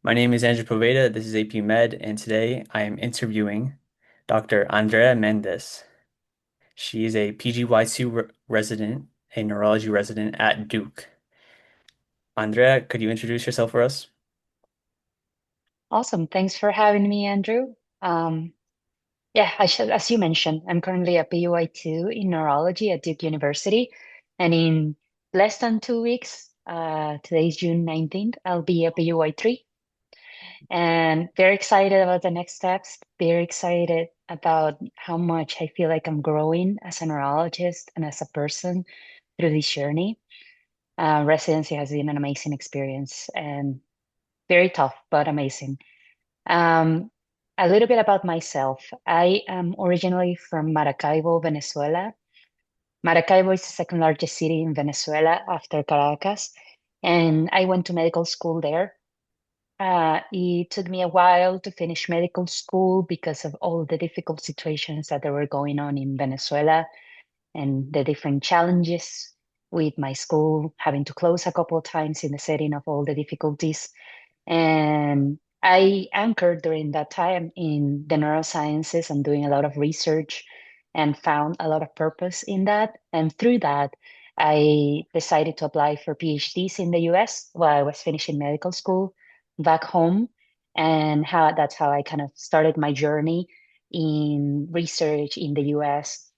My name is Andrea Poveda. This is AP Med, and today I am interviewing Dr. Andrea Mendez. She is a PGY2 resident, a neurology resident at Duke. Andrea, could you introduce yourself for us? Awesome. Thanks for having me, Andrew. Um, as you mentioned, I'm currently a PUI2 in neurology at Duke University. And in less than 2 weeks, today's June 19th, I'll be a PUI3. And very excited about the next steps, very excited about how much I feel like I'm growing as a neurologist and as a person through this journey. Residency has been an amazing experience and very tough, but amazing. Um, a little bit about myself. I am originally from Maracaibo, Venezuela. Maracaibo is the second largest city in Venezuela after Caracas, and I went to medical school there. It took me a while to finish medical school because of all the difficult situations that were going on in Venezuela and the different challenges with my school having to close a couple of times in the setting of all the difficulties. And I anchored during that time in the neurosciences and doing a lot of research and found a lot of purpose in that. And through that, I decided to apply for PhDs in the US while I was finishing medical school back home. And that's how I kind of started my journey in research in the US.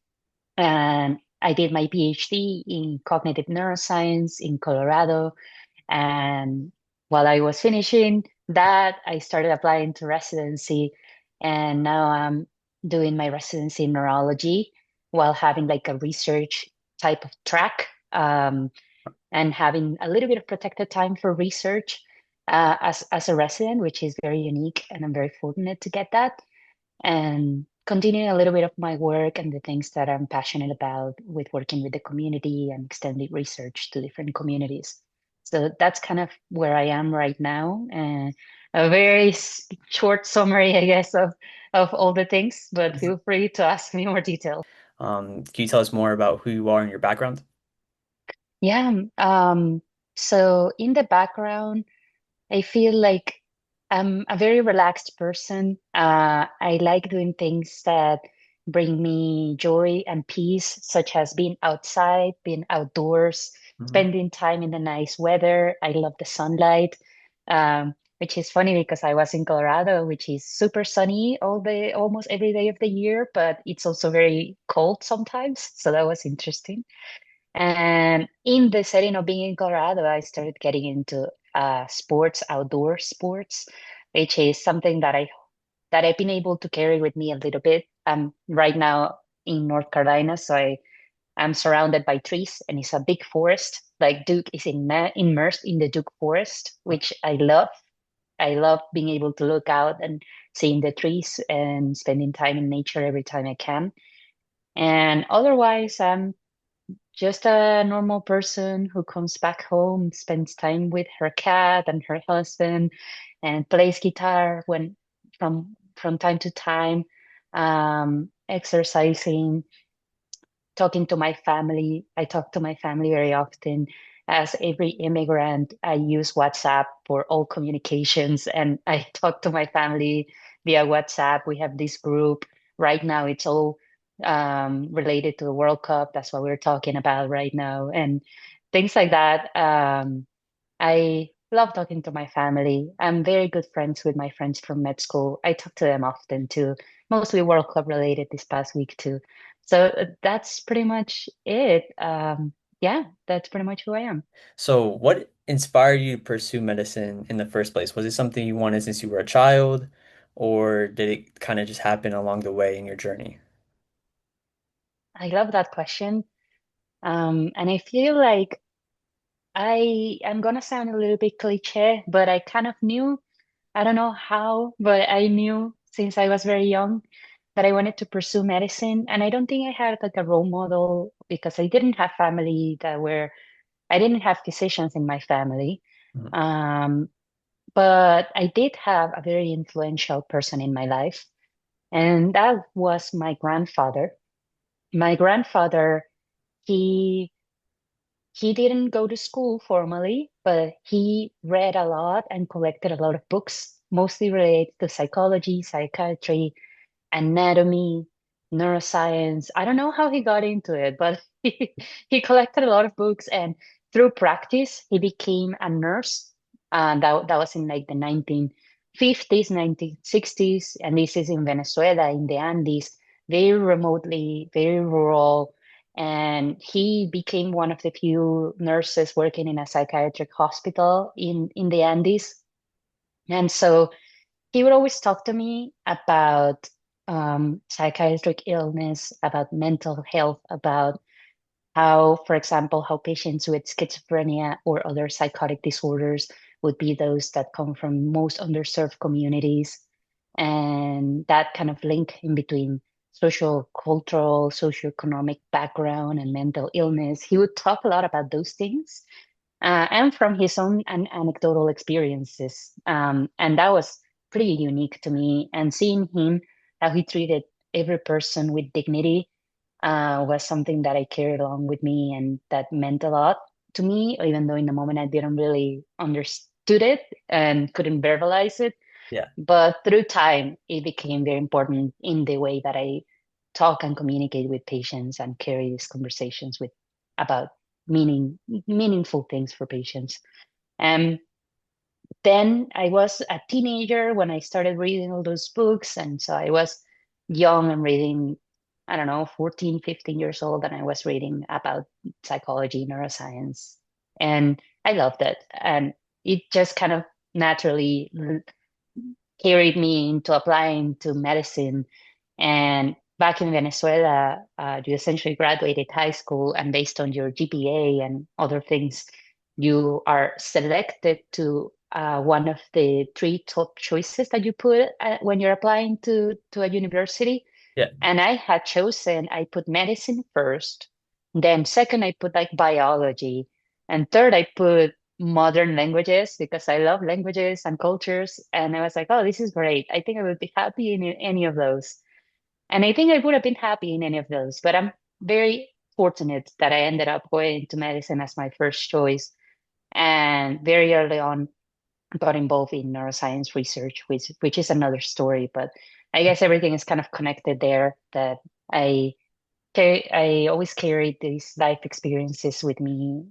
And I did my PhD in cognitive neuroscience in Colorado, and while I was finishing that, I started applying to residency. And now I'm doing my residency in neurology while having like a research type of track, and having a little bit of protected time for research as a resident, which is very unique. And I'm very fortunate to get that. And continuing a little bit of my work and the things that I'm passionate about with working with the community and extending research to different communities. So that's kind of where I am right now. And a very short summary, I guess, of all the things, but feel free to ask me more detail. Can you tell us more about who you are and your background? Yeah. So in the background, I feel like I'm a very relaxed person. I like doing things that bring me joy and peace, such as being outside, being outdoors, Mhm. spending time in the nice weather. I love the sunlight, which is funny because I was in Colorado, which is super sunny almost every day of the year, but it's also very cold sometimes. So that was interesting. And in the setting of being in Colorado, I started getting into sports, outdoor sports, which is something that I've been able to carry with me a little bit. I'm right now in North Carolina, so I'm surrounded by trees, and it's a big forest. Like Duke is immersed in the Duke forest, which I love. I love being able to look out and seeing the trees and spending time in nature every time I can. And otherwise, I'm just a normal person who comes back home, spends time with her cat and her husband, and plays guitar from time to time, exercising, talking to my family. I talk to my family very often. As every immigrant, I use WhatsApp for all communications, and I talk to my family via WhatsApp. We have this group. Right now, it's all related to the World Cup. That's what we're talking about right now, and things like that. I love talking to my family. I'm very good friends with my friends from med school. I talk to them often too, mostly World Cup related this past week too. So that's pretty much it. Yeah, that's pretty much who I am. So, what inspired you to pursue medicine in the first place? Was it something you wanted since you were a child, or did it kind of just happen along the way in your journey? I love that question. And I feel like I am gonna sound a little bit cliche, but I kind of knew, I don't know how, but I knew since I was very young that I wanted to pursue medicine. And I don't think I had like a role model because I didn't have family I didn't have physicians in my family. Mhm. Um, but I did have a very influential person in my life, and that was my grandfather. My grandfather, he he didn't go to school formally, but he read a lot and collected a lot of books, mostly related to psychology, psychiatry, anatomy, neuroscience. I don't know how he got into it, but he collected a lot of books, and through practice, he became a nurse. And that was in like the 1950s, 1960s, and this is in Venezuela, in the Andes, very remotely, very rural. And he became one of the few nurses working in a psychiatric hospital in the Andes. And so he would always talk to me about psychiatric illness, about mental health, about how, for example, how patients with schizophrenia or other psychotic disorders would be those that come from most underserved communities, and that kind of link in between social, cultural, socioeconomic background and mental illness. He would talk a lot about those things and from his own anecdotal experiences. And that was pretty unique to me. And seeing him, how he treated every person with dignity, was something that I carried along with me and that meant a lot to me, even though in the moment I didn't really understood it and couldn't verbalize it. Yeah. But through time, it became very important in the way that I talk and communicate with patients and carry these conversations with about meaningful things for patients. And then I was a teenager when I started reading all those books. And so I was young and reading, I don't know, 14, 15 years old, and I was reading about psychology, neuroscience. And I loved it. And it just kind of naturally carried me into applying to medicine. And back in Venezuela, you essentially graduated high school, and based on your GPA and other things, you are selected to one of the three top choices that you put when you're applying to a university. Yeah. And I had chosen, I put medicine first. Then second, I put like biology. And third, I put modern languages because I love languages and cultures. And I was like, oh, this is great. I think I would be happy in any of those. And I think I would have been happy in any of those. But I'm very fortunate that I ended up going to medicine as my first choice. And very early on, got involved in neuroscience research, which is another story. But I guess everything is kind of connected there. That I I always carried these life experiences with me.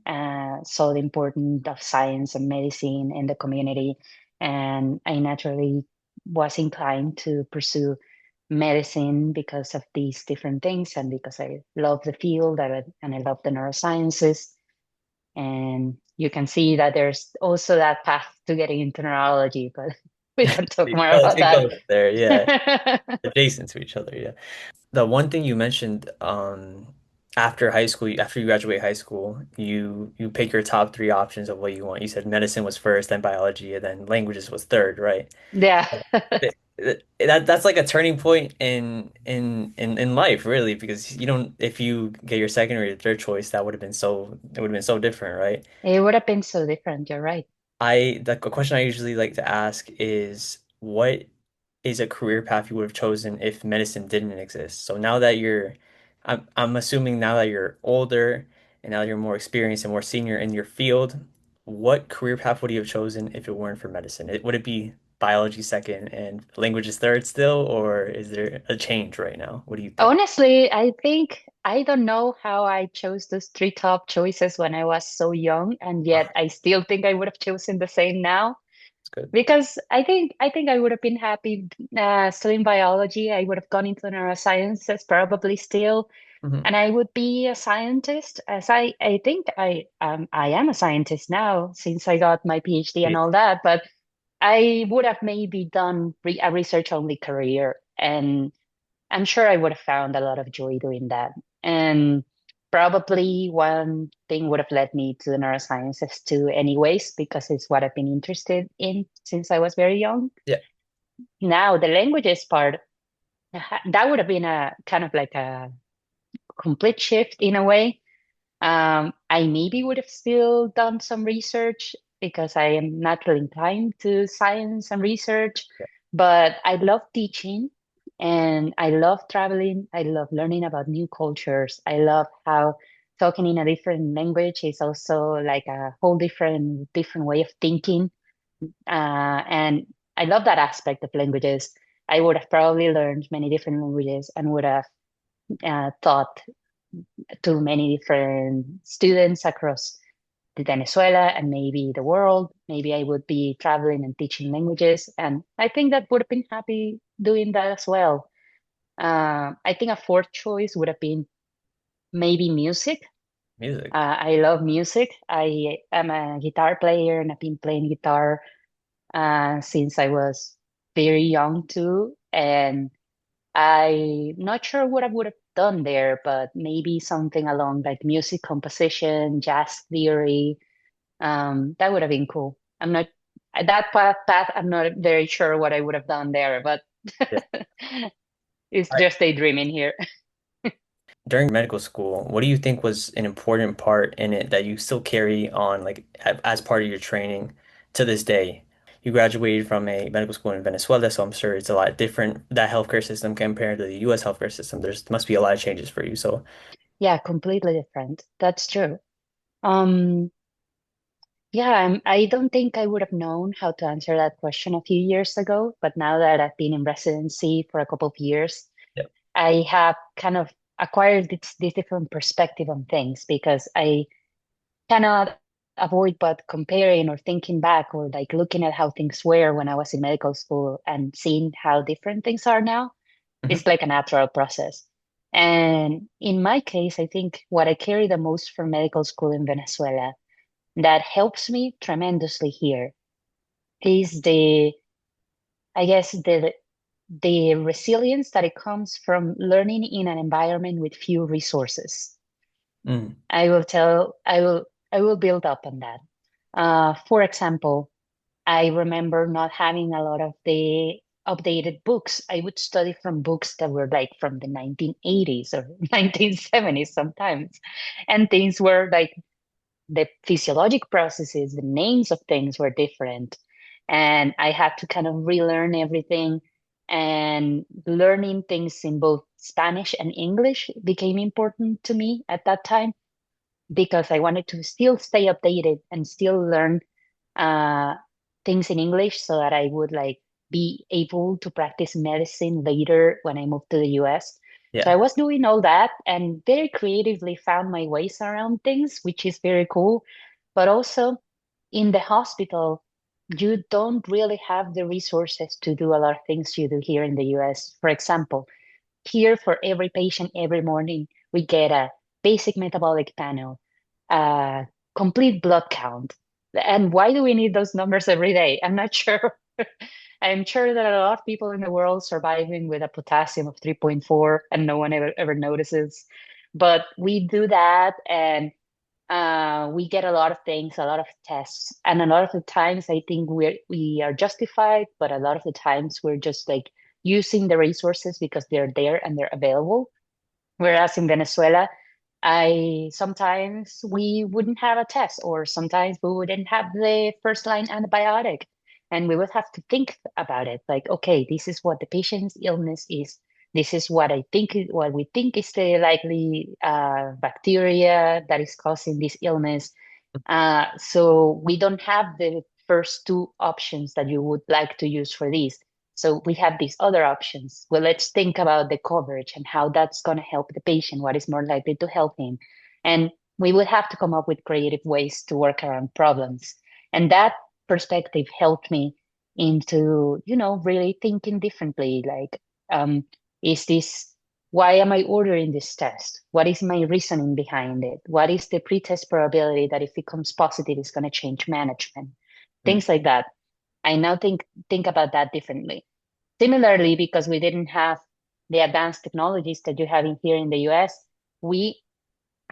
Saw the importance of science and medicine in the community, and I naturally was inclined to pursue medicine because of these different things and because I love the field and I love the neurosciences. And you can see that there's also that path to getting into neurology, but we can talk more Well, about it that. goes there, yeah. Adjacent to each other, yeah. The one thing you mentioned, after high school, after you graduate high school, you pick your top three options of what you want. You said medicine was first, then biology, and then languages was third, right? Yeah. That's like a turning point in life, really, because you don't if you get your second or your third choice, that would have been it would have been so different, right? It would have been so different. You're right. The question I usually like to ask is what is a career path you would have chosen if medicine didn't exist? So now that I'm assuming now that you're older and now you're more experienced and more senior in your field, what career path would you have chosen if it weren't for medicine? Would it be biology second and languages third still, or is there a change right now? What do you think? Honestly, I think I don't know how I chose those three top choices when I was so young, and yet I still think I would have chosen the same now That's good. because I think I would have been happy studying biology. I would have gone into neurosciences probably still, Hmm. and I would be a scientist, as I think I am a scientist now since I got my PhD and all that. But I would have maybe done a research only career, and I'm sure I would have found a lot of joy doing that. And probably one thing would have led me to the neurosciences too, anyways, because it's what I've been interested in since I was very young. Yeah. Now, the languages part, that would have been a kind of like a complete shift in a way. I maybe would have still done some research because I am naturally inclined to science and research, but I love teaching and I love traveling. I love learning about new cultures. I love how talking in a different language is also like a whole different way of thinking. And I love that aspect of languages. I would have probably learned many different languages and would have taught to many different students across Venezuela and maybe the world. Maybe I would be traveling and teaching languages, and I think that would have been happy doing that as well. I think a fourth choice would have been maybe music. Music. I love music. I am a guitar player and I've been playing guitar since I was very young too. And I'm not sure what I would have done there, but maybe something along like music composition, jazz theory. That would have been cool. I'm not that path. I'm not very sure what I would have done there, but Yeah. it's I- just daydreaming here. During medical school, what do you think was an important part in it that you still carry on like as part of your training to this day? You graduated from a medical school in Venezuela, so I'm sure it's a lot different, that healthcare system compared to the US healthcare system. There's must be a lot of changes for you. So, Yeah, completely different. That's true. Um, yeah, I don't think I would have known how to answer that question a few years ago, but now that I've been in residency for a couple of years, yeah. I have kind of acquired this different perspective on things because I cannot avoid but comparing or thinking back or like looking at how things were when I was in medical school and seeing how different things are now. Mhm. It's like a natural process. And in my case, I think what I carry the most from medical school in Venezuela that helps me tremendously here is I guess, the resilience that it comes from learning in an environment with few resources. Mm. I will tell, I will build up on that. For example, I remember not having a lot of the updated books. I would study from books that were like from the 1980s or 1970s sometimes. And things were like the physiologic processes, the names of things were different. And I had to kind of relearn everything. And learning things in both Spanish and English became important to me at that time because I wanted to still stay updated and still learn uh, things in English so that I would like be able to practice medicine later when I moved to the US. So I Yeah. was doing all that and very creatively found my ways around things, which is very cool. But also in the hospital, you don't really have the resources to do a lot of things you do here in the US. For example, here, for every patient every morning, we get a basic metabolic panel, a complete blood count. And why do we need those numbers every day? I'm not sure. I'm sure that a lot of people in the world surviving with a potassium of 3.4 and no one ever notices. But we do that and we get a lot of things, a lot of tests, and a lot of the times I think we are justified, but a lot of the times we're just like using the resources because they're there and they're available. Whereas in Venezuela, I sometimes we wouldn't have a test, or sometimes we wouldn't have the first line antibiotic, and we would have to think about it. Like, okay, this is what the patient's illness is. This is what what we think is the likely bacteria that is causing this illness. So we don't have the first two options that you would like to use for these. So we have these other options. Well, let's think about the coverage and how that's going to help the patient, what is more likely to help him. And we would have to come up with creative ways to work around problems. And that perspective helped me into, really thinking differently. Like, is this why am I ordering this test? What is my reasoning behind it? What is the pretest probability that if it comes positive, it's going to change management? Mm. Things like that. I now think about that differently. Similarly, because we didn't have the advanced technologies that you have in here in the US, we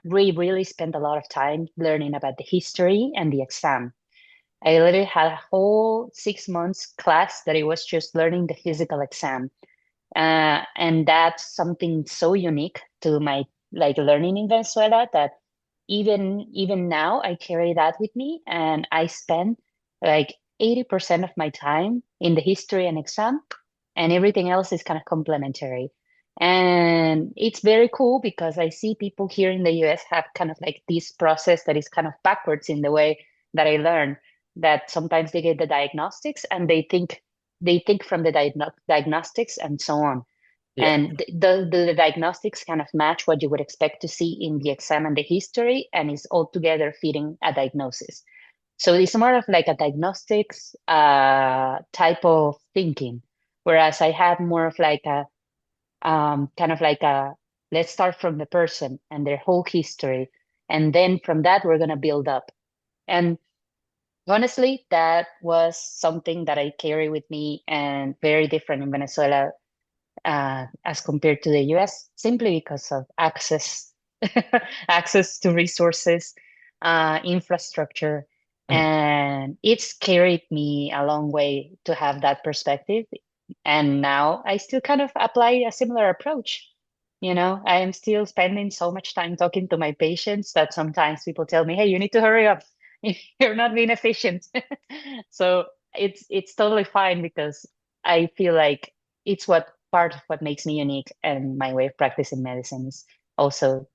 really spent a lot of time learning about the history and the exam. I literally had a whole 6 months class that it was just learning the physical exam. And that's something so unique to my like learning in Venezuela that even now I carry that with me and I spend like 80% of my time in the history and exam and everything else is kind of complementary. And it's very cool because I see people here in the US have kind of like this process that is kind of backwards in the way that I learn, that sometimes they get the diagnostics and they think from the diagnostics and so on. Yeah. And the diagnostics kind of match what you would expect to see in the exam and the history, and is altogether fitting a diagnosis. So it's more of like a diagnostics type of thinking, whereas I had more of like a kind of like a let's start from the person and their whole history, and then from that we're gonna build up. And honestly, that was something that I carry with me and very different in Venezuela as compared to the US, simply because of access, access to resources, infrastructure. Mhm. And it's carried me a long way to have that perspective. And now I still kind of apply a similar approach. I am still spending so much time talking to my patients that sometimes people tell me, "Hey, you need to hurry up. You're not being efficient." So it's totally fine because I feel like it's what part of what makes me unique, and my way of practicing medicine is also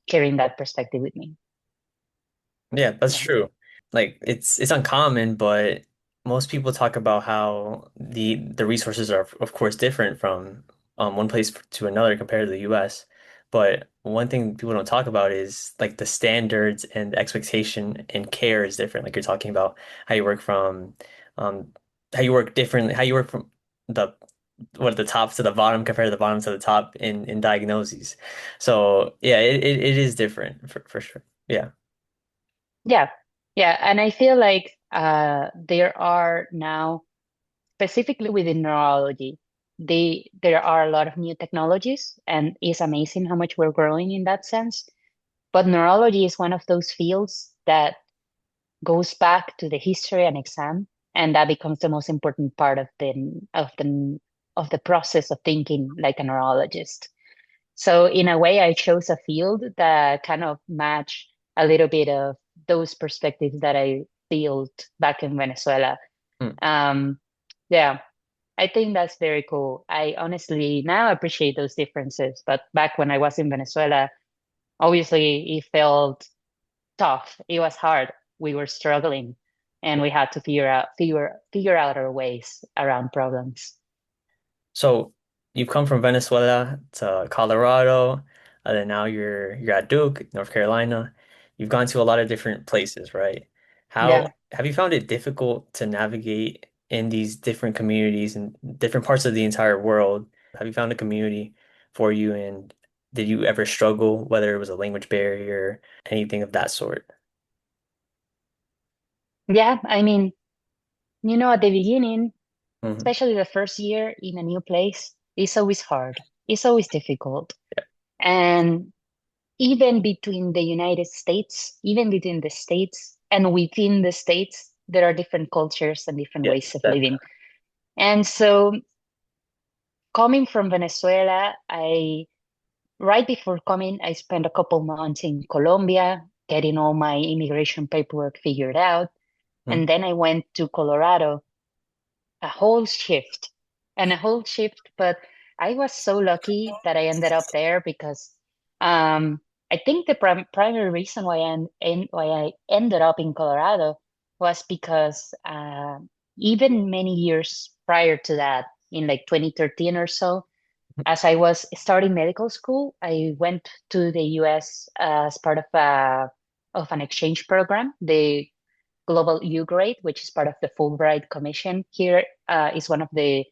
carrying that perspective with me. Yeah, that's Yeah. true. Like it's uncommon, but most people talk about how the resources are of course different from one place to another compared to the US. But one thing people don't talk about is like the standards and the expectation and care is different. Like you're talking about how you work from um how you work differently, how you work from the the top to the bottom compared to the bottom to the top in diagnoses. So yeah, it is different for sure. Yeah. Yeah. Yeah. And I feel like there are now, specifically within neurology, there are a lot of new technologies, and it's amazing how much we're growing in that sense. But neurology is one of those fields that goes back to the history and exam, and that becomes the most important part of the process of thinking like a neurologist. So in a way, I chose a field that kind of match a little bit of those perspectives that I felt back in Venezuela. Mm. Um, yeah, I think that's very cool. I honestly now appreciate those differences, but back when I was in Venezuela, obviously it felt tough. It was hard. We were struggling, and we had to figure out our ways around problems. So you've come from Venezuela to Colorado, and then now you're at Duke, North Carolina. You've gone to a lot of different places, right? How Yeah. have you found it difficult to navigate in these different communities and different parts of the entire world? Have you found a community for you, and did you ever struggle, whether it was a language barrier, anything of that sort? Yeah, I mean, at the beginning, Hmm. especially the first year in a new place, it's always hard. It's always difficult. And even between the United States, even between the states and within the states, there are different cultures and different ways Yes, of living. definitely. And so coming from Venezuela, I right before coming, I spent a couple months in Colombia getting all my immigration paperwork figured out. Hmm. And then I went to Colorado, a whole shift and a whole shift. But I was so lucky that I ended up there because um, I think the primary reason why I ended up in Colorado was because even many years prior to that, in like 2013 or so, as I was starting medical school, I went to the US as part of an exchange program, the Global U Grade, which is part of the Fulbright Commission here, is one of the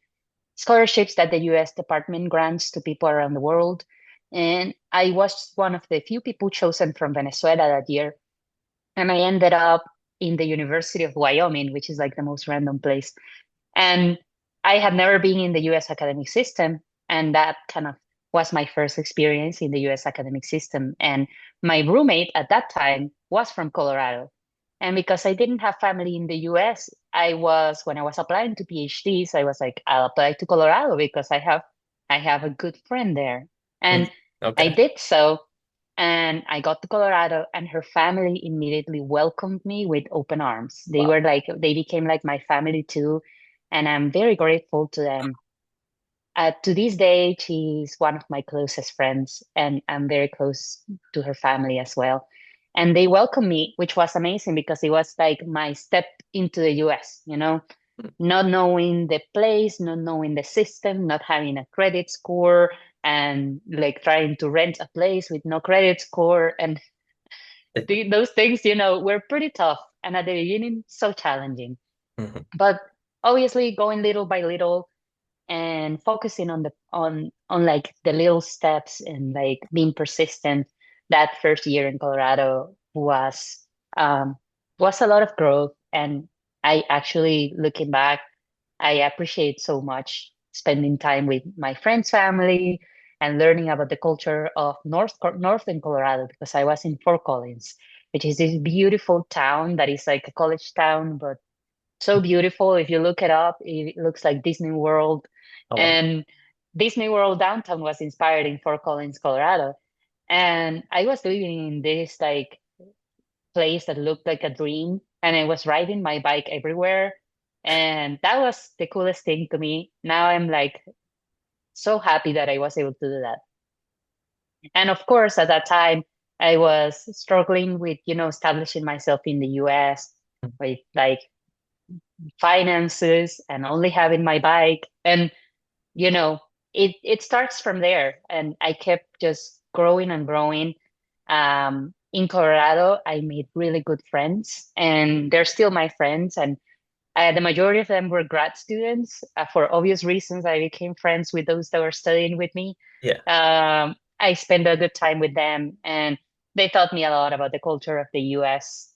scholarships that the US Department grants to people around the world. And I was one of the few people chosen from Venezuela that year. And I ended up in the University of Wyoming, which is like the most random place. And I had never been in the US academic system. And that kind of was my first experience in the US academic system. And my roommate at that time was from Colorado. And because I didn't have family in the US, when I was applying to PhDs, I was like, I'll apply to Colorado because I have a good friend there. Hmm. And I Okay. did so. And I got to Colorado, and her family immediately welcomed me with open arms. They became like my family too. And I'm very grateful to them. To this day, she's one of my closest friends, and I'm very close to her family as well. And they welcomed me, which was amazing because it was like my step into the US, not knowing the place, not knowing the system, not having a credit score, and like trying to rent a place with no credit score. And those things, were pretty tough. And at the beginning, so challenging. Mhm. But obviously, going little by little, and focusing on the like the little steps and like being persistent. That first year in Colorado um was a lot of growth, and I actually, looking back, I appreciate so much spending time with my friends' family and learning about the culture of northern Colorado, because I was in Fort Collins, which is this beautiful town that is like a college town, but so beautiful. If you look it up, it looks like Disney World. Oh wow. And Disney World downtown was inspired in Fort Collins, Colorado. And I was living in this like place that looked like a dream. And I was riding my bike everywhere. And that was the coolest thing to me. Now I'm like so happy that I was able to do that. And of course, at that time, I was struggling with, establishing myself in the US with like finances and only having my bike. And you know it starts from there, and I kept just growing and growing. In Colorado, I made really good friends, and they're still my friends, and the majority of them were grad students. For obvious reasons, I became friends with those that were studying with me. Yeah. I spent a good time with them, and they taught me a lot about the culture of the US.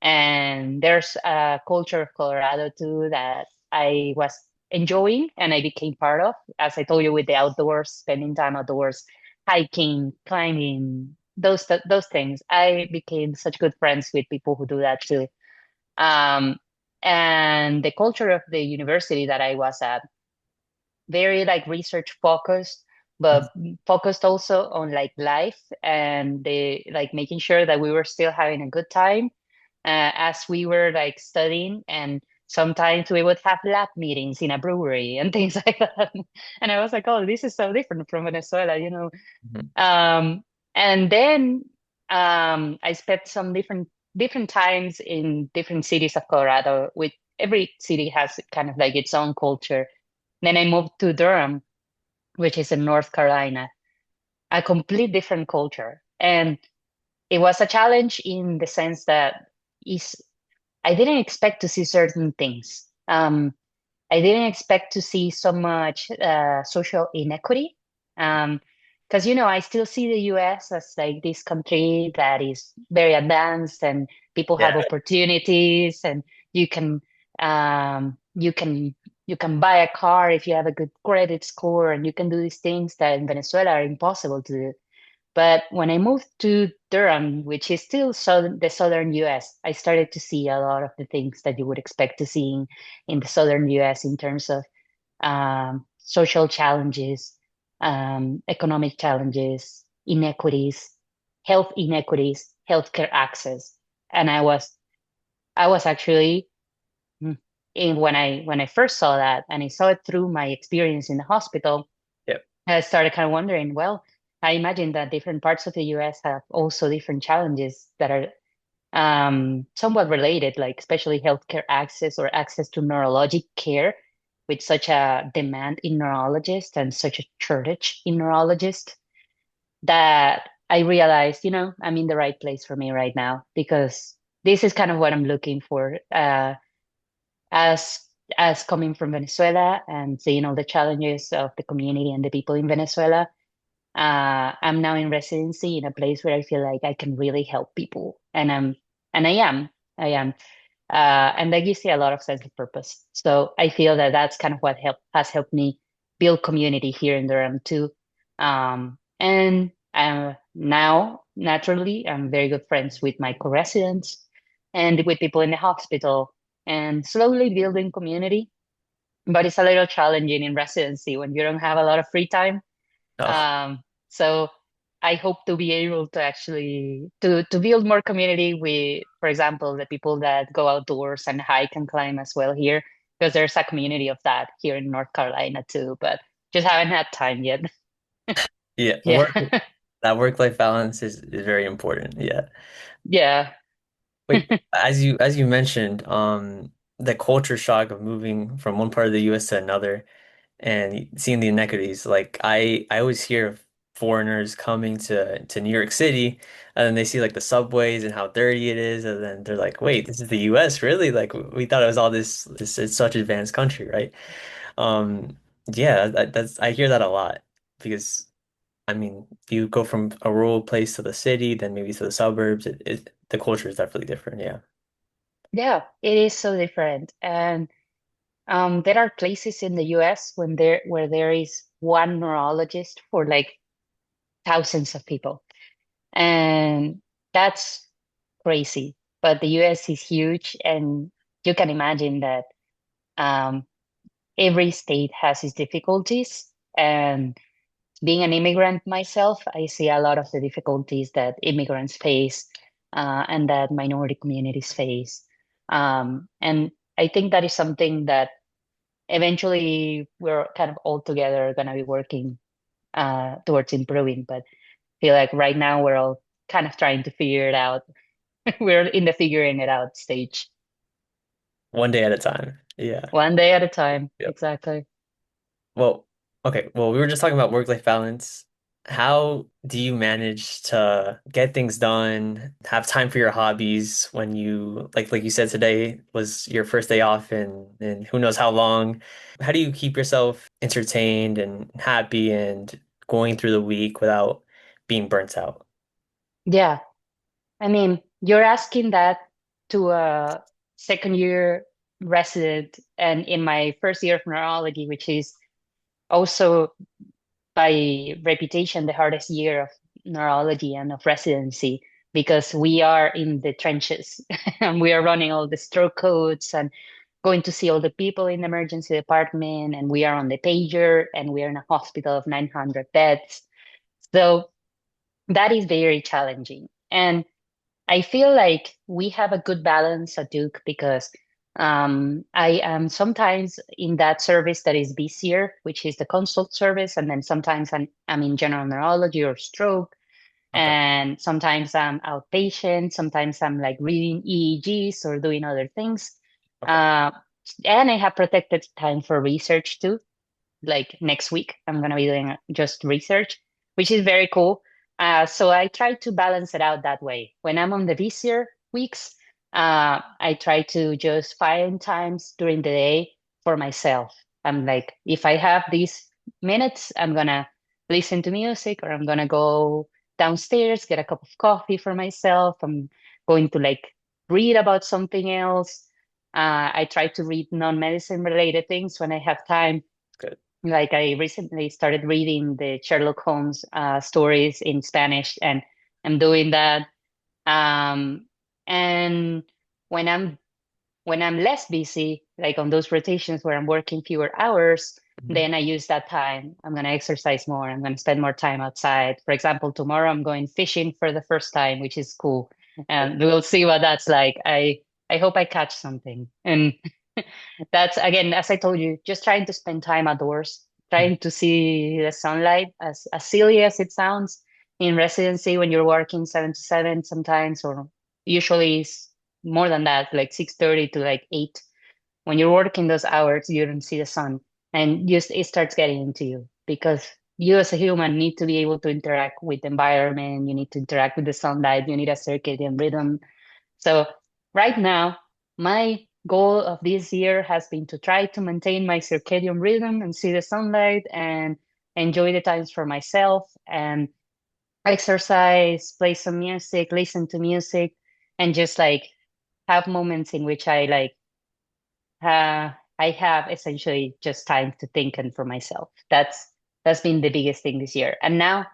And there's a culture of Colorado too that I was enjoying and I became part of. As I told you, with the outdoors, spending time outdoors, hiking, climbing, those things. I became such good friends with people who do that too. Um, and the culture of the university that I was at, very like research focused, but Mhm. focused also on like life and the like making sure that we were still having a good time as we were like studying. And sometimes we would have lab meetings in a brewery and things like that. And I was like, oh, this is so different from Venezuela. Mhm. Um, and then I spent some different times in different cities of Colorado. With every city has kind of like its own culture. Then I moved to Durham, which is in North Carolina, a complete different culture. And it was a challenge in the sense that is I didn't expect to see certain things. I didn't expect to see so much social inequity. Because, I still see the US as like this country that is very advanced, and people have Yeah. opportunities, and you can um, you can you can buy a car if you have a good credit score, and you can do these things that in Venezuela are impossible to do. But when I moved to Durham, which is still the southern US, I started to see a lot of the things that you would expect to see in the southern US in terms of social challenges, economic challenges, inequities, healthcare access. And I was actually in when I first saw that, and I saw it through my experience in the hospital. Yeah. I started kind of wondering, well, I imagine that different parts of the US have also different challenges that are somewhat related, like especially healthcare access or access to neurologic care, with such a demand in neurologists and such a shortage in neurologists, that I realized, I'm in the right place for me right now, because this is kind of what I'm looking for. As coming from Venezuela and seeing all the challenges of the community and the people in Venezuela, I'm now in residency in a place where I feel like I can really help people, and I am, and that gives me a lot of sense of purpose. So I feel that that's kind of what has helped me build community here in Durham too. And now, naturally, I'm very good friends with my co-residents and with people in the hospital, and slowly building community. But it's a little challenging in residency when you don't have a lot of free time. Oh. So I hope to be able to actually to build more community with, for example, the people that go outdoors and hike and climb as well here, because there's a community of that here in North Carolina too. But Just haven't had time yet. Yeah, Yeah. that work-life balance is very important. Yeah. Yeah. Wait, as you mentioned, the culture shock of moving from one part of the US to another and seeing the inequities. Like I always hear of foreigners coming to New York City and then they see like the subways and how dirty it is, and then they're like, wait, this is the US, really? Like we thought it was all this it's such an advanced country, right? Um, yeah, that's I hear that a lot because I mean, you go from a rural place to the city, then maybe to the suburbs. The culture is definitely different. Yeah. Yeah, it is so different. And there are places in the US where there is one neurologist for like thousands of people. And that's crazy. But the US is huge, and you can imagine that um, every state has its difficulties. And being an immigrant myself, I see a lot of the difficulties that immigrants face and that minority communities face. And I think that is something that eventually we're kind of all together going to be working towards improving. But I feel like right now we're all kind of trying to figure it out. We're in the figuring it out stage, One day at a time. Yeah. one day at a time. Yep. Exactly. Well, okay. Well, we were just talking about work-life balance. How do you manage to get things done, have time for your hobbies when you like you said today was your first day off and who knows how long? How do you keep yourself entertained and happy and going through the week without being burnt out? Yeah. I mean, you're asking that to a second year resident, and in my first year of neurology, which is also by reputation the hardest year of neurology and of residency, because we are in the trenches and we are running all the stroke codes and going to see all the people in the emergency department, and we are on the pager, and we are in a hospital of 900 beds. So that is very challenging. And I feel like we have a good balance at Duke because I am sometimes in that service that is busier, which is the consult service, and then sometimes I'm in general neurology or stroke, Okay. and sometimes I'm outpatient, sometimes I'm like reading EEGs or doing other things. Okay. Uh, and I have protected time for research too. Like next week, I'm gonna be doing just research, which is very cool. So I try to balance it out that way. When I'm on the busier weeks, I try to just find times during the day for myself. I'm like, if I have these minutes, I'm gonna listen to music, or I'm gonna go downstairs, get a cup of coffee for myself. I'm going to like read about something else. I try to read non-medicine related things when I have time. Good. Like I recently started reading the Sherlock Holmes stories in Spanish, and I'm doing that. Um, and when I'm less busy, like on those rotations where I'm working fewer hours, Mhm. then I use that time. I'm gonna exercise more. I'm gonna spend more time outside. For example, tomorrow I'm going fishing for the first time, which is cool, and we'll see what that's like. I hope I catch something. And that's again, as I told you, just trying to spend time outdoors, trying to see the sunlight, as silly as it sounds. In residency, when you're working 7 to 7 sometimes, or usually it's more than that, like 6:30 to like 8. When you're working those hours, you don't see the sun, and just it starts getting into you because you as a human need to be able to interact with the environment. You need to interact with the sunlight. You need a circadian rhythm. So right now, my goal of this year has been to try to maintain my circadian rhythm and see the sunlight and enjoy the times for myself and exercise, play some music, listen to music, and just like have moments in which I have essentially just time to think and for myself. That's been the biggest thing this year. And now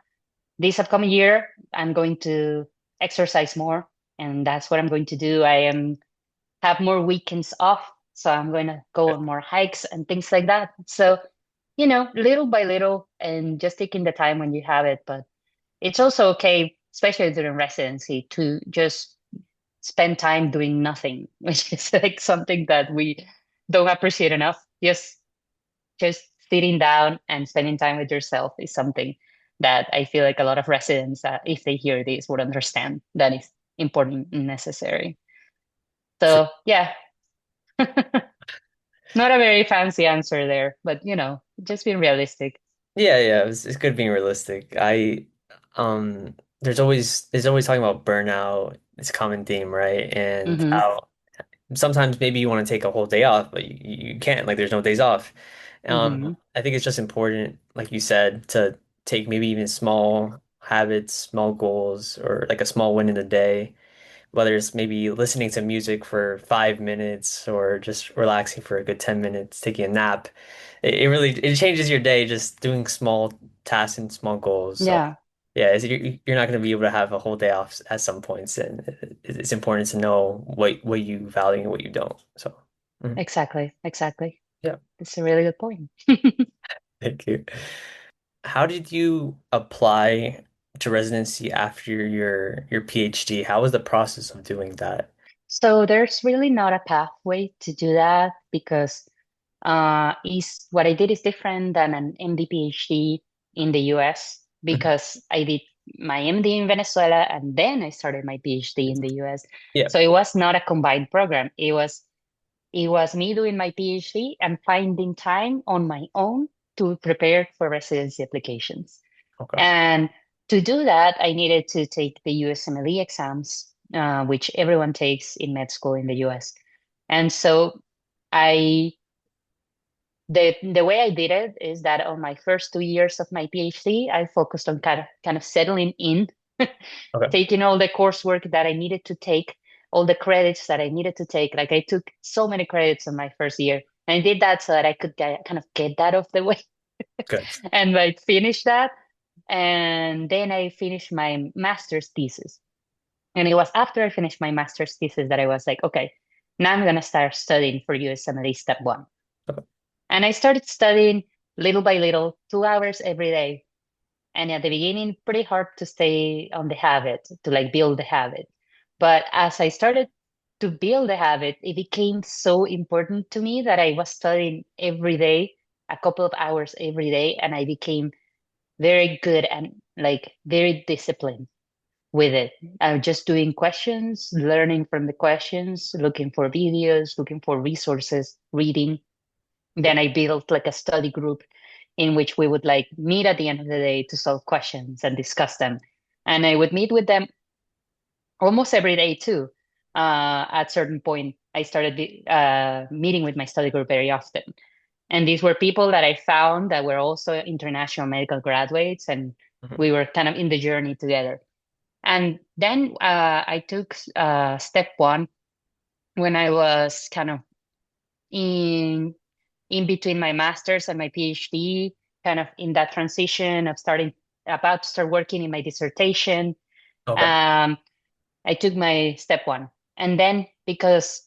this upcoming year, I'm going to exercise more, and that's what I'm going to do. I am have more weekends off, so I'm going to go Good. on more hikes and things like that. So, little by little, and just taking the time when you have it. But it's also okay, especially during residency, to just spend time doing nothing, which is like something that we don't appreciate enough. Just sitting down and spending time with yourself is something that I feel like a lot of residents, if they hear this, would understand that is important and necessary. True. So yeah, not a very fancy answer there, but just being realistic. Yeah, yeah, it's good being realistic. There's always talking about burnout. It's a common theme, right? And Hmm. how sometimes maybe you want to take a whole day off, but you can't. Like, there's no days off. Hmm. I think it's just important, like you said, to take maybe even small habits, small goals, or like a small win in the day, whether it's maybe listening to music for 5 minutes or just relaxing for a good 10 minutes, taking a nap. It really it changes your day just doing small tasks and small goals. So Yeah, yeah, you're not going to be able to have a whole day off at some points, and it's important to know what you value and what you don't. So mhm. exactly, exactly. Yeah, That's a really good point. thank you. How did you apply to residency after your PhD? How was the process of doing that? So there's really not a pathway to do that because is what I did is different than an MD PhD in the US Mhm. because I did my MD in Venezuela and then I started my PhD in the US. Yeah. So it was not a combined program. It was me doing my PhD and finding time on my own to prepare for residency applications. Okay. And to do that, I needed to take the USMLE exams, which everyone takes in med school in the US. And so I the way I did it is that on my first 2 years of my PhD, I focused on kind of settling in, Okay. taking all the coursework that I needed to take, all the credits that I needed to take. Like I took so many credits in my first year, and I did that so that I could kind of get that off the way Good. and like finish that. And then I finished my master's thesis. And it was after I finished my master's thesis that I was like, okay, now I'm gonna start studying for USMLE step one. Okay. And I started studying little by little, 2 hours every day. And at the beginning, pretty hard to stay on the habit, to like build the habit. But as I started to build the habit, it became so important to me that I was studying every day, a couple of hours every day, and I became very good and like very disciplined with it. I'm just doing questions, learning from the questions, looking for videos, looking for resources, reading. Then I built like a study group in which we would like meet at the end of the day to solve questions and discuss them. And I would meet with them almost every day too. At certain point, I started meeting with my study group very often. And these were people that I found that were also international medical graduates, and Mhm. we were kind of in the journey together. And then I took step one when I was kind of in in between my master's and my PhD, kind of in that transition of about to start working in my dissertation. Okay. Um, I took my step one. And then because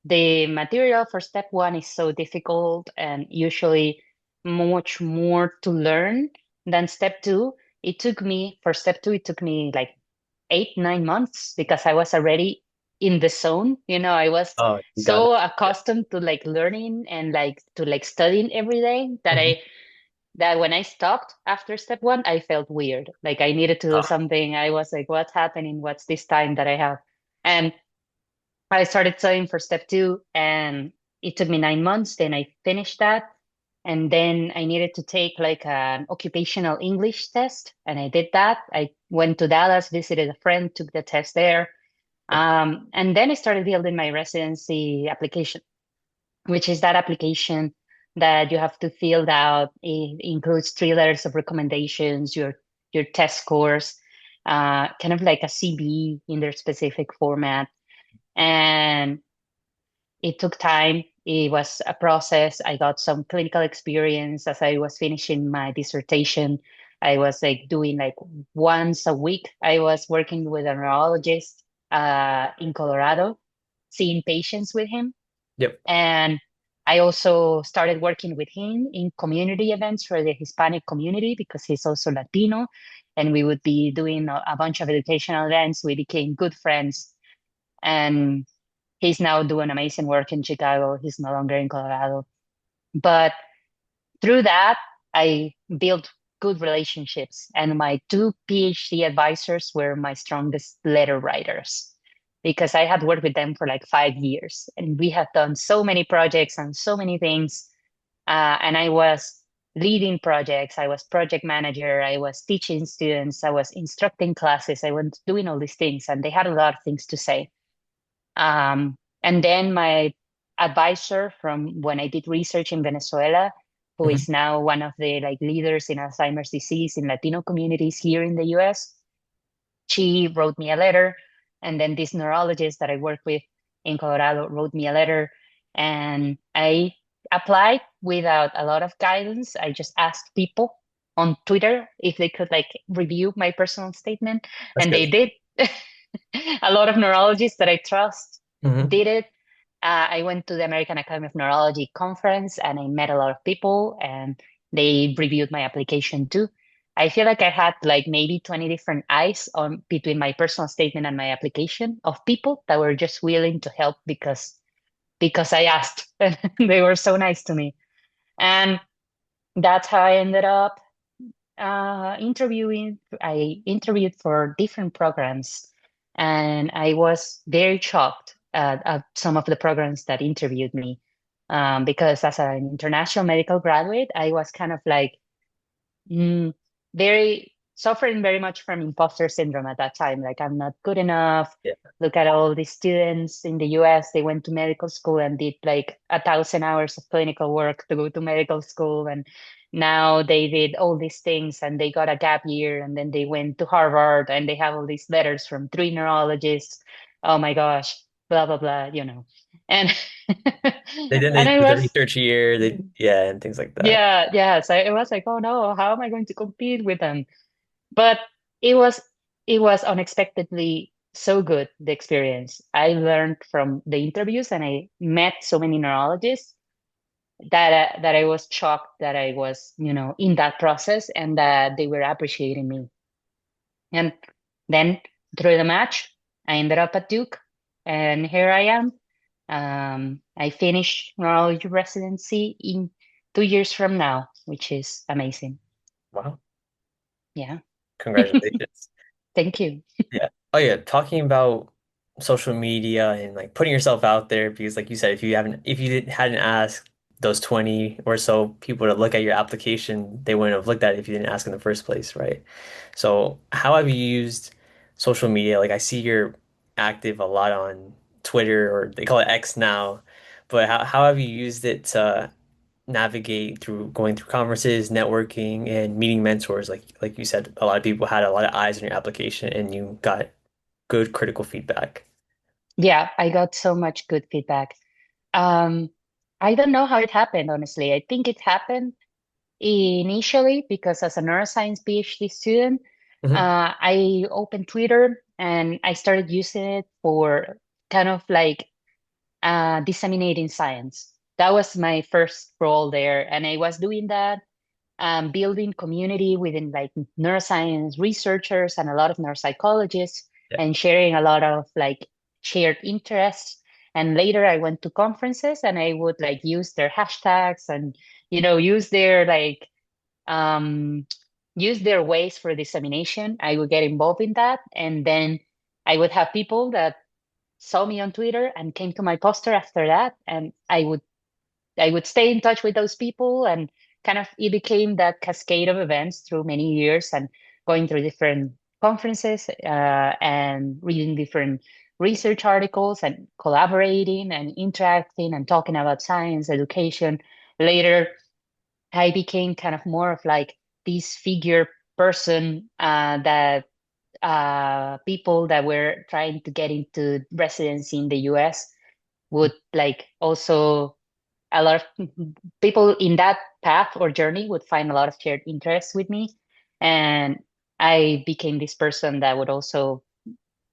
the material for step one is so difficult and usually much more to learn than step two, for step two, it took me like 8, 9 months because I was already in the zone. I was Oh, you got it. so Yeah. accustomed to like learning and like to like studying every day that Mhm. when I stopped after step one, I felt weird. Like I needed to do Ah, something. I was like, what's happening? What's this time that I have? And I started studying for step two, and it took me 9 months. Then I finished that. And then I needed to take like an occupational English test, and I did that. I went to Dallas, visited a friend, took the test there. yeah. And then I started building my residency application, which is that application that you have to fill out. It includes 3 letters of recommendations, your test scores, kind of like a CB in their specific format. And it took time. It was a process. I got some clinical experience as I was finishing my dissertation. I was like doing like once a week. I was working with a neurologist in Colorado, seeing patients with him. Yep. And I also started working with him in community events for the Hispanic community because he's also Latino. And we would be doing a bunch of educational events. We became good friends. And he's now doing amazing work in Chicago. He's no longer in Colorado. But through that, I built good relationships, and my two PhD advisors were my strongest letter writers because I had worked with them for like 5 years, and we had done so many projects and so many things. And I was leading projects, I was project manager, I was teaching students, I was instructing classes, I was doing all these things, and they had a lot of things to say. And then my advisor from when I did research in Venezuela, who Hmm. is now one of the like leaders in Alzheimer's disease in Latino communities here in the US, she wrote me a letter. And then this neurologist that I work with in Colorado wrote me a letter. And I applied without a lot of guidance. I just asked people on Twitter if they could like review my personal statement, That's and they good. did. A lot of neurologists that I trust Hmm. did it. I went to the American Academy of Neurology conference and I met a lot of people and they reviewed my application too. I feel like I had like maybe 20 different eyes on between my personal statement and my application of people that were just willing to help because I asked. They were so nice to me. And that's how I ended up interviewing. I interviewed for different programs, and I was very shocked at some of the programs that interviewed me. Because as an international medical graduate, I was kind of like mm, very suffering very much from imposter syndrome at that time. Like I'm not good enough. Yeah. Look at all these students in the US. They went to medical school and did like 1,000 hours of clinical work to go to medical school. And now they did all these things and they got a gap year and then they went to Harvard and they have all these letters from three neurologists. Oh my gosh, blah, blah, blah, you know. And They did and I the was research year, they yeah, and things like that. yeah, yeah. So it was like, oh no, how am I going to compete with them? But it was it was unexpectedly so good, the experience. I learned from the interviews and I met so many neurologists that I was shocked that I was, in that process and that they were appreciating me. And then through the match, I ended up at Duke and here I am. I finished neurology residency in 2 years from now, which is amazing. Wow. Yeah. Congratulations. Thank you. Yeah. Oh yeah, talking about social media and like putting yourself out there because like you said, if you hadn't asked those 20 or so people to look at your application, they wouldn't have looked at it if you didn't ask in the first place, right? So how have you used social media? Like I see you're active a lot on Twitter or they call it X now, but how have you used it to navigate through going through conferences, networking, and meeting mentors? Like you said, a lot of people had a lot of eyes on your application, and you got good critical feedback. Yeah, I got so much good feedback. Um, I don't know how it happened, honestly. I think it happened initially because as a neuroscience PhD student, Hmm. I opened Twitter and I started using it for kind of like disseminating science. That was my first role there. And I was doing that, building community within like neuroscience researchers and a lot of neuropsychologists Yeah. and sharing a lot of like shared interests. And later I went to conferences and I would like use their hashtags and, use their like, um, use their ways for dissemination. I would get involved in that. And then I would have people that saw me on Twitter and came to my poster after that. And I would stay in touch with those people and kind of it became that cascade of events through many years and going through different conferences and reading different research articles and collaborating and interacting and talking about science, education. Later, I became kind of more of like this figure person that people that were trying to get into residency in the US would like also a lot of people in that path or journey would find a lot of shared interests with me. And I became this person that would also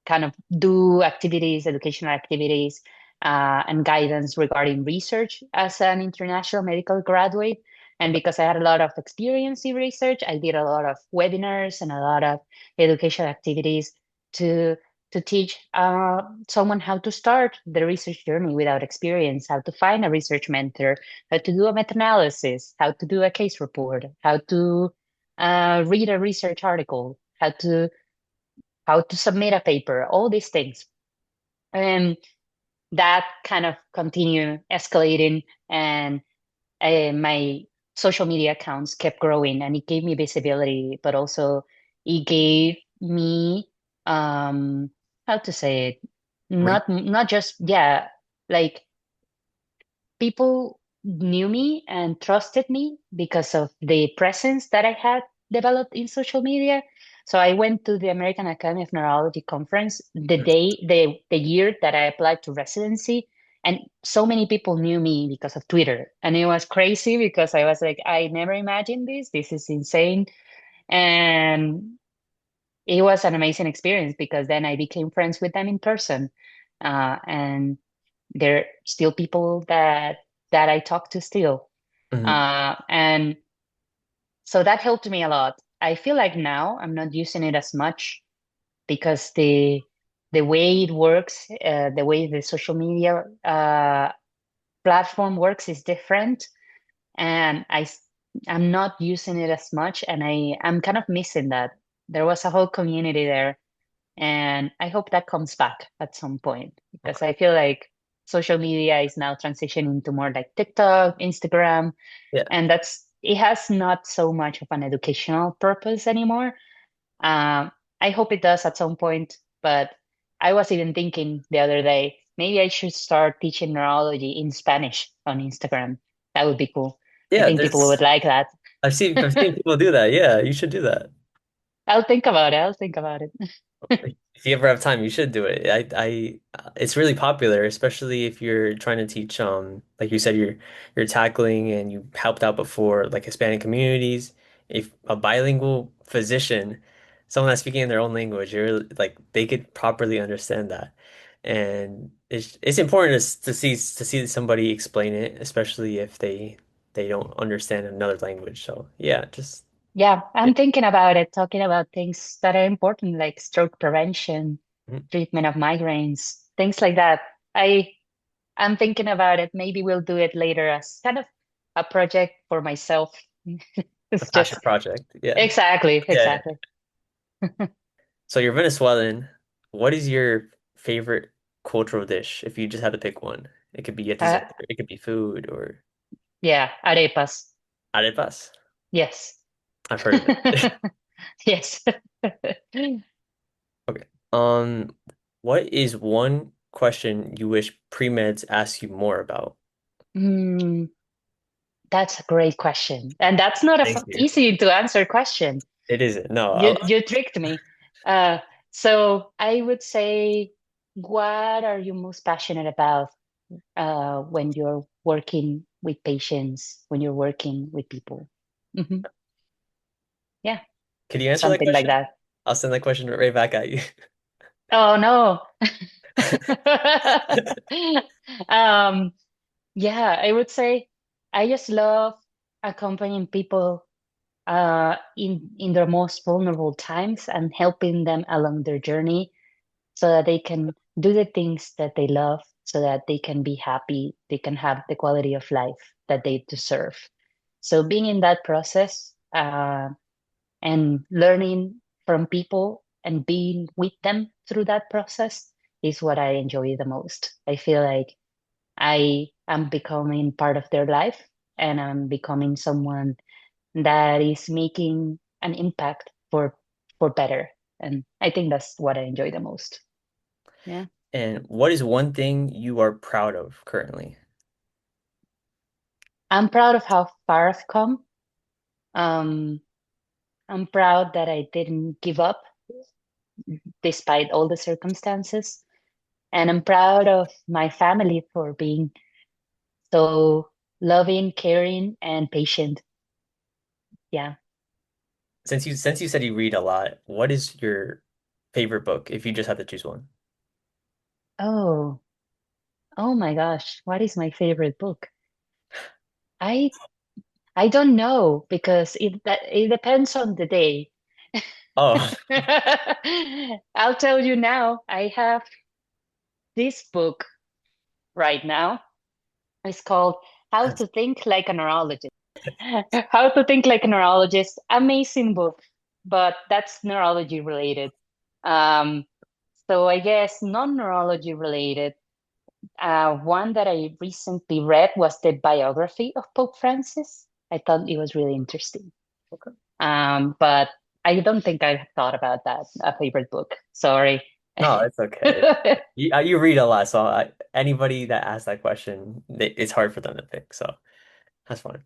kind of do activities, educational activities, and guidance regarding research as an international medical graduate. And because I had a lot of experience in research, I did a lot of webinars and a lot of educational activities to to teach someone how to start the research journey without experience, how to find a research mentor, how to do a meta-analysis, how to do a case report, how to read a research article, how to submit a paper, all these things. And that kind of continue escalating, and my social media accounts kept growing, and it gave me visibility, but also it gave me how to say it, Re not just, yeah, like people knew me and trusted me because of the presence that I had developed in social media. So I went to the American Academy of Neurology conference the year that I applied to residency, and so many people knew me because of Twitter. And it was crazy because I was like, I never imagined this. This is insane. And it was an amazing experience because then I became friends with them in person. And they're still people that I talk to still. Mhm. And so that helped me a lot. I feel like now I'm not using it as much because the way it works, the way the social media platform works is different, and I'm not using it as much, and I'm kind of missing that. There was a whole community there, and I hope that comes back at some point because Okay. I feel like social media is now transitioning to more like TikTok, Instagram, Yeah. and it has not so much of an educational purpose anymore. Um, I hope it does at some point, but I was even thinking the other day, maybe I should start teaching neurology in Spanish on Instagram. That would be cool. I Yeah, think people would there's like that. I've seen people do that. Yeah, you should do that. I'll think about it. I'll think about it. If you ever have time, you should do it. It's really popular, especially if you're trying to teach, like you said, you're tackling and you helped out before, like Hispanic communities. If a bilingual physician, someone that's speaking in their own language, you're like they could properly understand that, and it's important to see somebody explain it, especially if they don't understand another language. So yeah, just Yeah, yeah. I'm thinking about it, talking about things that are important, like stroke prevention, Mhm. treatment of migraines, things like that. I'm thinking about it. Maybe we'll do it later as kind of a project for myself. A It's passion just project. Yeah. exactly, Yeah. exactly. So you're Venezuelan. What is your favorite cultural dish if you just had to pick one? It could be a Uh, dessert, it could be food, or yeah, arepas. arepas. Yes. I've heard of it. Yes. Okay. Um, what is one question you wish pre-meds asked you more about? Hmm, that's a great question. And that's not a Thank you. easy to answer question. It isn't. No, You tricked me. Uh, so I would say, what are you most passionate about when you're working with patients, when you're working with people? Hmm. Yeah, can you answer that something like question? that. I'll send that question right back at you. Oh no. Um, yeah, I would say I just love accompanying people in their most vulnerable times and helping them along their journey so that they can do the things that they love, so that they can be happy, they can have the quality of life that they deserve. So being in that process and learning from people and being with them through that process is what I enjoy the most. I feel like I am becoming part of their life, and I'm becoming someone that is making an impact for better. And I think that's what I enjoy the most. Yeah. And what is one thing you are proud of currently? I'm proud of how far I've come. Um, I'm proud that I didn't give up despite all the circumstances. And I'm proud of my family for being so loving, caring, and patient. Yeah. Since you said you read a lot, what is your favorite book if you just had to choose one? Oh, oh my gosh. What is my favorite book? I I don't know because it depends on the day. Oh, I'll tell you now, I have this book right now. It's called How to Think Like a Neurologist. How to Think Like a Neurologist. Amazing book, but that's neurology related. Um, so I guess non-neurology related. One that I recently read was the biography of Pope Francis. I thought it was really interesting. okay. But I don't think I've thought about that, a favorite book. Sorry. No, it's okay. You read a lot, so anybody that asks that question, it's hard for them to pick. So that's fine.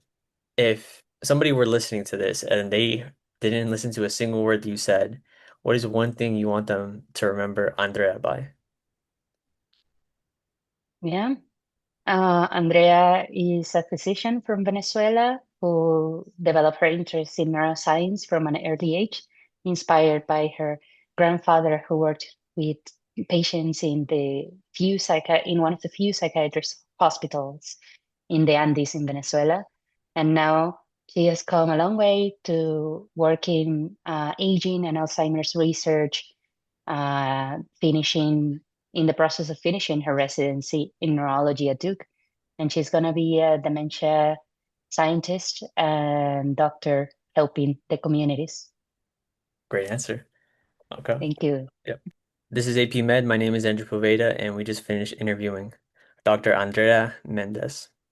If somebody were listening to this and they didn't listen to a single word you said, what is one thing you want them to remember Andrea by? Yeah. Andrea is a physician from Venezuela who developed her interest in neuroscience from an early age, inspired by her grandfather who worked with patients in one of the few psychiatrist hospitals in the Andes in Venezuela. And now she has come a long way to work in aging and Alzheimer's research, finishing in the process of finishing her residency in neurology at Duke. And she's going to be a dementia scientist and doctor helping the communities. Great answer. Okay. Thank you. Yep. This is AP Med. My name is Andrew Poveda, and we just finished interviewing Dr. Andrea Mendez.